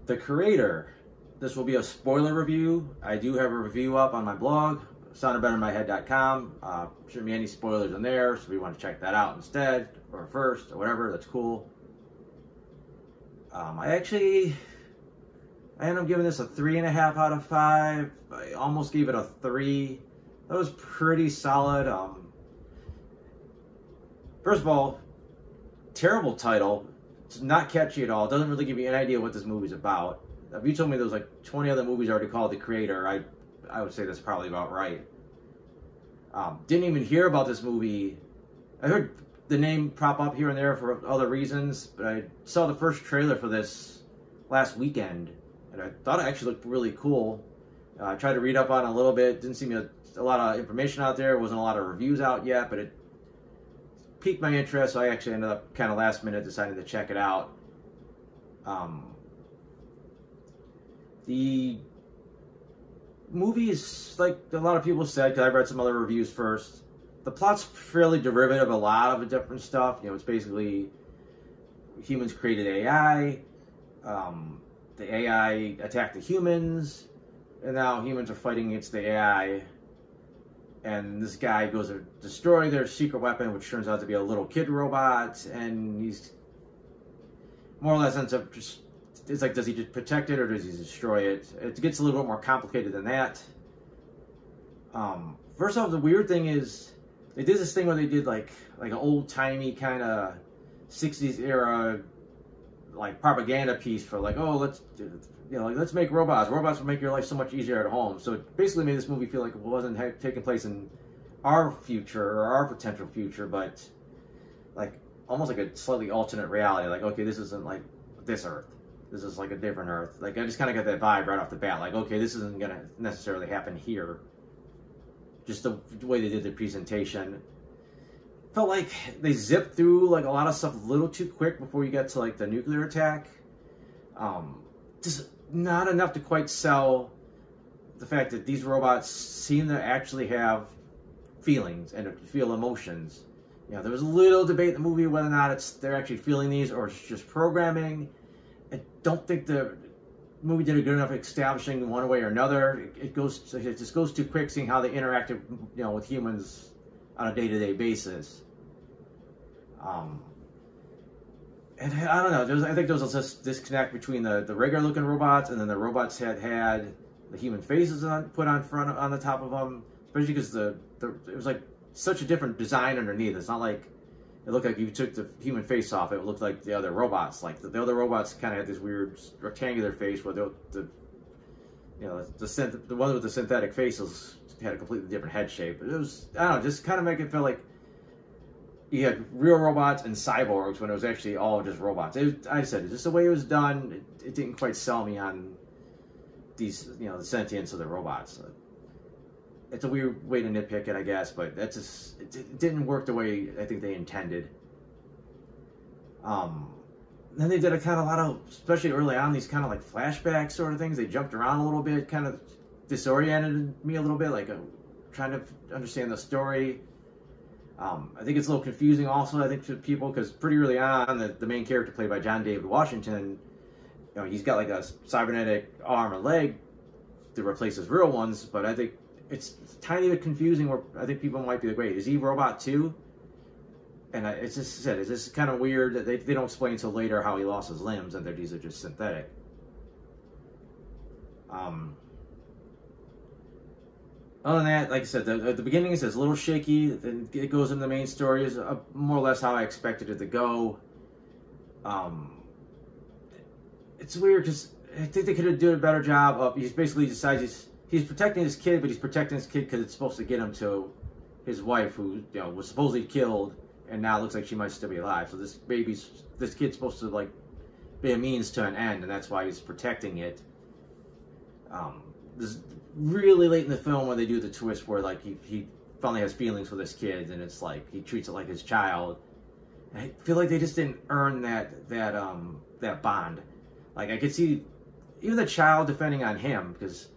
The Creator. This will be a spoiler review. I do have a review up on my blog, soundofbettermyhead.com. Shouldn't be any spoilers in there, so if you want to check that out instead, or first, or whatever, that's cool. I ended up giving this a 3.5 out of 5. I almost gave it a 3. That was pretty solid. First of all, terrible title. It's not catchy at all. It doesn't really give you an idea what this movie's about. If you told me there was like 20 other movies already called The Creator, I would say that's probably about right. Didn't even hear about this movie. I heard the name prop up here and there for other reasons, but I saw the first trailer for this last weekend, and I thought it actually looked really cool. I tried to read up on it a little bit. Didn't seem to a lot of information out there. Wasn't a lot of reviews out yet, but it piqued my interest, so I actually ended up kind of last minute deciding to check it out. The movie is, like a lot of people said, because I read some other reviews first, the plot's fairly derivative of a lot of different stuff. You know, it's basically humans created AI, the AI attacked the humans, and now humans are fighting against the AI, and this guy goes to destroy their secret weapon, which turns out to be a little kid robot, and he's more or less ends up just, it's like, does he just protect it or does he destroy it? It gets a little bit more complicated than that. First off, the weird thing is, they did this thing where they did like an old-timey kind of 60s era like propaganda piece for like, oh, let's do, you know, like, let's make robots. Robots will make your life so much easier at home. So it basically made this movie feel like it wasn't taking place in our future or our potential future, but like almost like a slightly alternate reality. Like, okay, this isn't like this Earth. This is like a different Earth. Like, I just kind of got that vibe right off the bat. Like, okay, this isn't going to necessarily happen here. Just the way they did the presentation. Felt like they zipped through like a lot of stuff a little too quick before you get to like the nuclear attack. Just not enough to quite sell the fact that these robots seem to actually have feelings and feel emotions. You know, there was a little debate in the movie whether or not they're actually feeling these or it's just programming. I don't think the movie did a good enough establishing one way or another. It just goes too quick, seeing how they interacted, you know, with humans on a day-to-day basis. And I don't know. I think there was this disconnect between the regular-looking robots and then the robots had the human faces put on the top of them, especially because it was like such a different design underneath. It's not like it looked like you took the human face off. It looked like the other robots. Like the other robots kind of had this weird rectangular face, where the one with the synthetic faces had a completely different head shape. It was, I don't know, just kind of make it feel like you had real robots and cyborgs when it was actually all just robots. I said, just the way it was done, it didn't quite sell me on these, you know, the sentience of the robots. It's a weird way to nitpick it, I guess, but that's just, it didn't work the way I think they intended. Then they did a kind of lot of, especially early on, these kind of like flashback sort of things. They jumped around a little bit, kind of disoriented me a little bit, like trying to understand the story. I think it's a little confusing also, I think, to people, because pretty early on, the main character played by John David Washington, you know, he's got like a cybernetic arm and leg to replace his real ones, but I think it's tiny bit confusing where I think people might be like, wait, is he robot too? And it's just kind of weird that they don't explain until later how he lost his limbs and that these are just synthetic. Other than that, like I said, the beginning is a little shaky. Then it goes into the main story, is more or less how I expected it to go. It's weird because I think they could have done a better job of. He basically decides he's protecting his kid, but he's protecting his kid because it's supposed to get him to his wife, who, you know, was supposedly killed, and now it looks like she might still be alive. So this kid's supposed to like be a means to an end, and that's why he's protecting it. This really late in the film when they do the twist where like he finally has feelings for this kid, and it's like he treats it like his child. And I feel like they just didn't earn that bond. Like, I could see even the child defending on him, because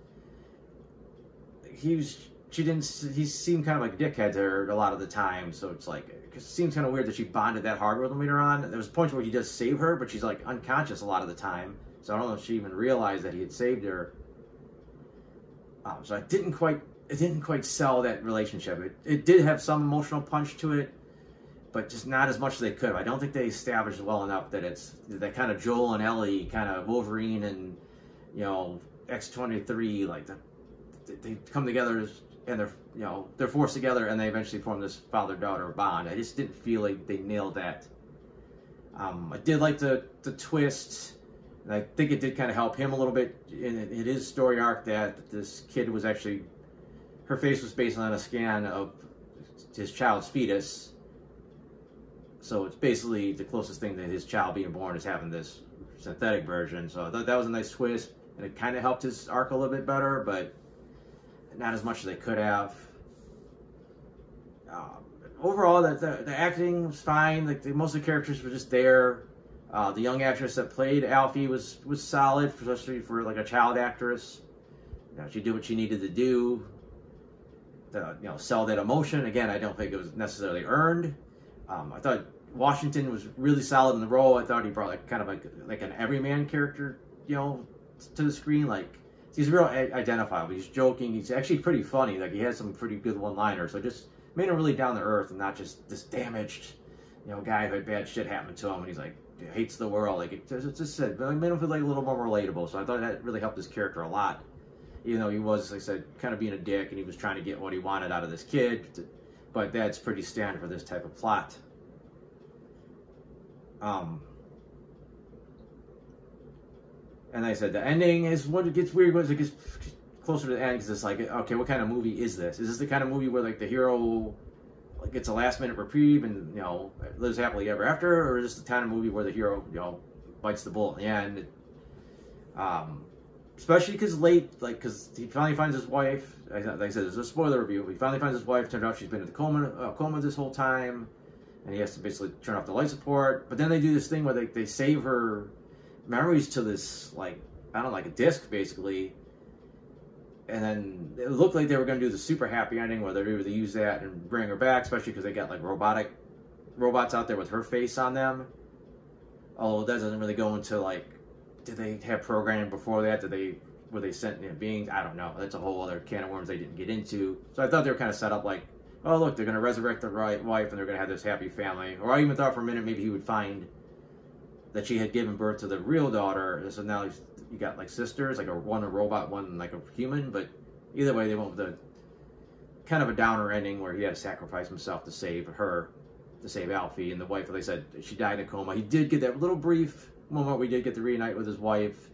he seemed kind of like a dickhead to her a lot of the time. So it's like, it seems kind of weird that she bonded that hard with him later on. There was points where he does save her, but she's like unconscious a lot of the time. So I don't know if she even realized that he had saved her. So it didn't quite sell that relationship. It did have some emotional punch to it, but just not as much as they could have. I don't think they established well enough that it's that kind of Joel and Ellie, kind of Wolverine and, you know, X-23, like they come together and they're, you know, they're forced together and they eventually form this father-daughter bond. I just didn't feel like they nailed that. I did like the twist, and I think it did kind of help him a little bit in his story arc that this kid was actually, her face was based on a scan of his child's fetus. So it's basically the closest thing that his child being born is having this synthetic version. So I thought that was a nice twist, and it kind of helped his arc a little bit better, but not as much as they could have. Overall, the acting was fine. Like most of the characters were just there. The young actress that played Alfie was solid, especially for like a child actress. You know, she did what she needed to do to, you know, sell that emotion. Again, I don't think it was necessarily earned. I thought Washington was really solid in the role. I thought he brought like kind of like an everyman character, you know, to the screen. Like he's real identifiable. He's joking. He's actually pretty funny. Like he has some pretty good one-liners. So just made him really down to earth and not just this damaged, you know, guy who had bad shit happen to him and he's like hates the world. Like it just said, but it made him feel like a little more relatable. So I thought that really helped his character a lot. Even though he was, like I said, kind of being a dick and he was trying to get what he wanted out of this kid. But that's pretty standard for this type of plot. And like I said, the ending is what it gets weird as it gets closer to the end, because it's like, okay, what kind of movie is this? Is this the kind of movie where like the hero like gets a last minute reprieve and, you know, lives happily ever after, or is this the kind of movie where the hero, you know, bites the bullet in the end? Especially because because he finally finds his wife. Like I said, there's a spoiler review. He finally finds his wife. Turns out she's been in the coma this whole time, and he has to basically turn off the life support. But then they do this thing where they save her memories to this, like, I don't know, like a disc basically. And then it looked like they were going to do the super happy ending where they were to use that and bring her back, especially because they got like robots out there with her face on them. Although that doesn't really go into like, did they have programming before that? Were they sentient beings? I don't know. That's a whole other can of worms they didn't get into. So I thought they were kind of set up like, oh look, they're going to resurrect the wife and they're going to have this happy family. Or I even thought for a minute maybe he would find that she had given birth to the real daughter. So now you got like sisters, like one a robot, one like a human. But either way, they went with a kind of a downer ending where he had to sacrifice himself to save her, to save Alfie. And the wife, like I said, she died in a coma. He did get that little brief moment we did get to reunite with his wife,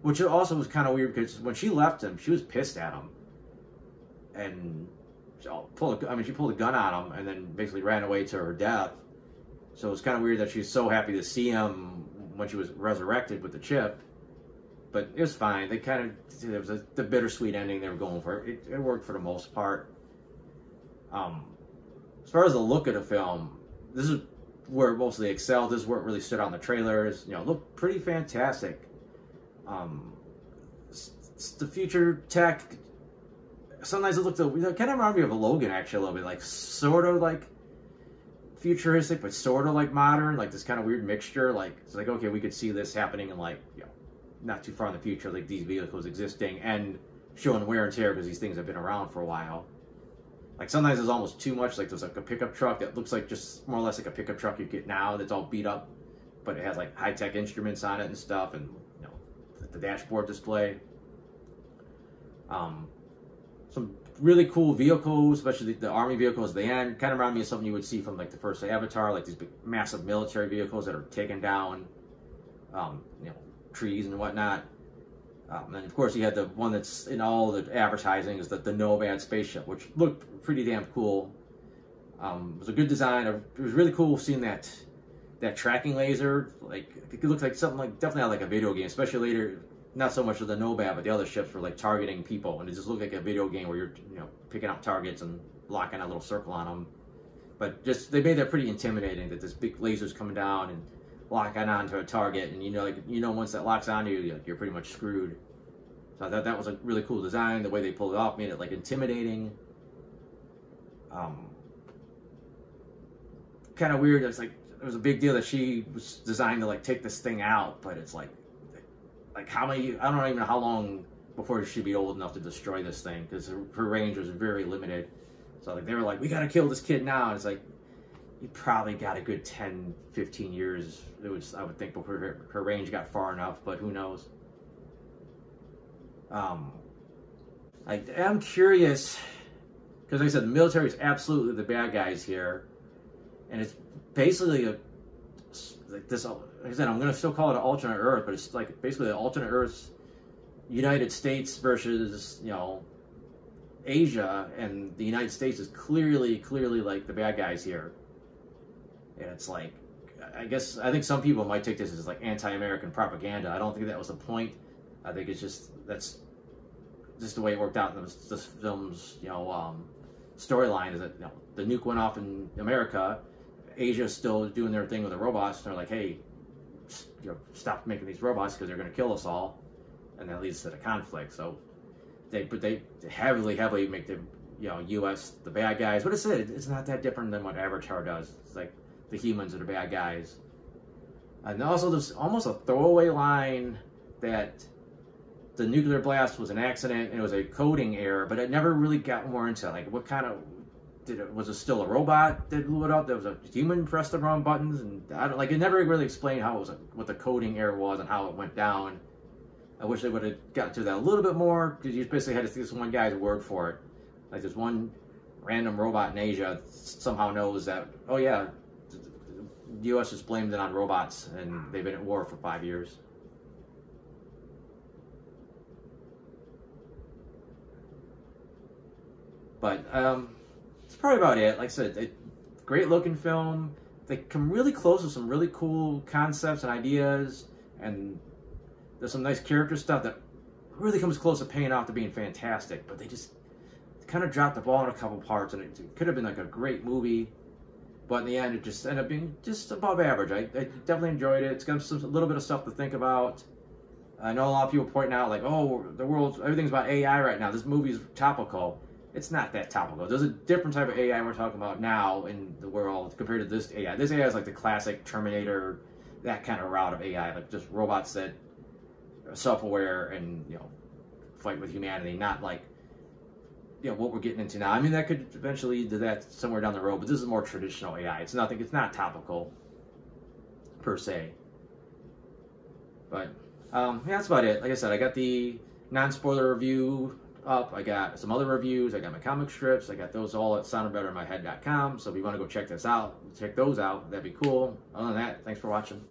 which also was kind of weird because when she left him, she was pissed at him, and she pulled a gun on him and then basically ran away to her death. So it was kind of weird that she was so happy to see him when she was resurrected with the chip. But it was fine. They kind of, it was the bittersweet ending they were going for. It worked for the most part. As far as the look of the film, this is where it mostly excelled. This is where it really stood out in the trailers. You know, it looked pretty fantastic. The future tech, sometimes it looked, it kind of reminded me of a Logan actually a little bit, like sort of like futuristic, but sort of like modern, like this kind of weird mixture. Like it's like, okay, we could see this happening in like, you know, not too far in the future, like these vehicles existing and showing wear and tear because these things have been around for a while. Like sometimes it's almost too much. Like there's like a pickup truck that looks like just more or less like a pickup truck you get now that's all beat up, but it has like high-tech instruments on it and stuff, and you know, the dashboard display. Some really cool vehicles, especially the army vehicles at the end, kind of remind me of something you would see from like the first Avatar, like these big, massive military vehicles that are taking down, you know, trees and whatnot. And of course, you had the one that's in all the advertising is the Nomad spaceship, which looked pretty damn cool. It was a good design. It was really cool seeing that tracking laser. Like it looked like something like definitely like a video game, especially later. Not so much of the Nomad, but the other ships were like targeting people, and it just looked like a video game where you're, you know, picking up targets and locking a little circle on them. But just they made that pretty intimidating that this big laser's coming down and locking onto a target, and you know once that locks onto you, you're pretty much screwed. So I thought that was a really cool design. The way they pulled it off made it like intimidating. Kind of weird. It's like it was a big deal that she was designed to like take this thing out, but it's like like how many, I don't even know how long before she'd be old enough to destroy this thing, because her range was very limited. So like they were like, we gotta kill this kid now. And it's like, you probably got a good 10, 15 years, I would think, before her range got far enough, but who knows. I'm curious, because like I said, the military is absolutely the bad guys here, and it's basically like this. Like I said, I'm gonna still call it an alternate Earth, but it's like basically an alternate Earth, United States versus, you know, Asia, and the United States is clearly like the bad guys here. And it's like, I think some people might take this as like anti-American propaganda. I don't think that was the point. I think it's just, that's just the way it worked out in this film's, you know, storyline, is that, you know, the nuke went off in America, Asia's still doing their thing with the robots, and they're like, hey, you know, stop making these robots because they're going to kill us all, and that leads to the conflict. So they heavily make the, you know, U.S. the bad guys. But it's not that different than what Avatar does. It's like the humans are the bad guys. And also there's almost a throwaway line that the nuclear blast was an accident and it was a coding error, but it never really got more into like what kind of was it still a robot that blew it up? There was a human pressed the wrong buttons, and I don't, like, it never really explained how it was, what the coding error was and how it went down. I wish they would have gotten to that a little bit more, because you basically had to see this one guy's word for it. Like, there's one random robot in Asia somehow knows that, oh yeah, the U.S. just blamed it on robots, and they've been at war for 5 years. But that's probably about it. Like I said, great looking film. They come really close to some really cool concepts and ideas, and there's some nice character stuff that really comes close to paying off to being fantastic. But they just kind of dropped the ball in a couple parts, and it could have been like a great movie. But in the end, it just ended up being just above average. I definitely enjoyed it. It's got a little bit of stuff to think about. I know a lot of people pointing out like, oh, everything's about AI right now. This movie's topical. It's not that topical. There's a different type of AI we're talking about now in the world compared to this AI. This AI is like the classic Terminator, that kind of route of AI, like just robots that are self-aware and, you know, fight with humanity, not like, you know, what we're getting into now. I mean, that could eventually lead to that somewhere down the road, but this is more traditional AI. It's not topical per se. But yeah, that's about it. Like I said, I got the non-spoiler review up. I got some other reviews. I got my comic strips. I got those all at soundedbettermyhead.com. So if you want to go check those out, that'd be cool. Other than that, thanks for watching.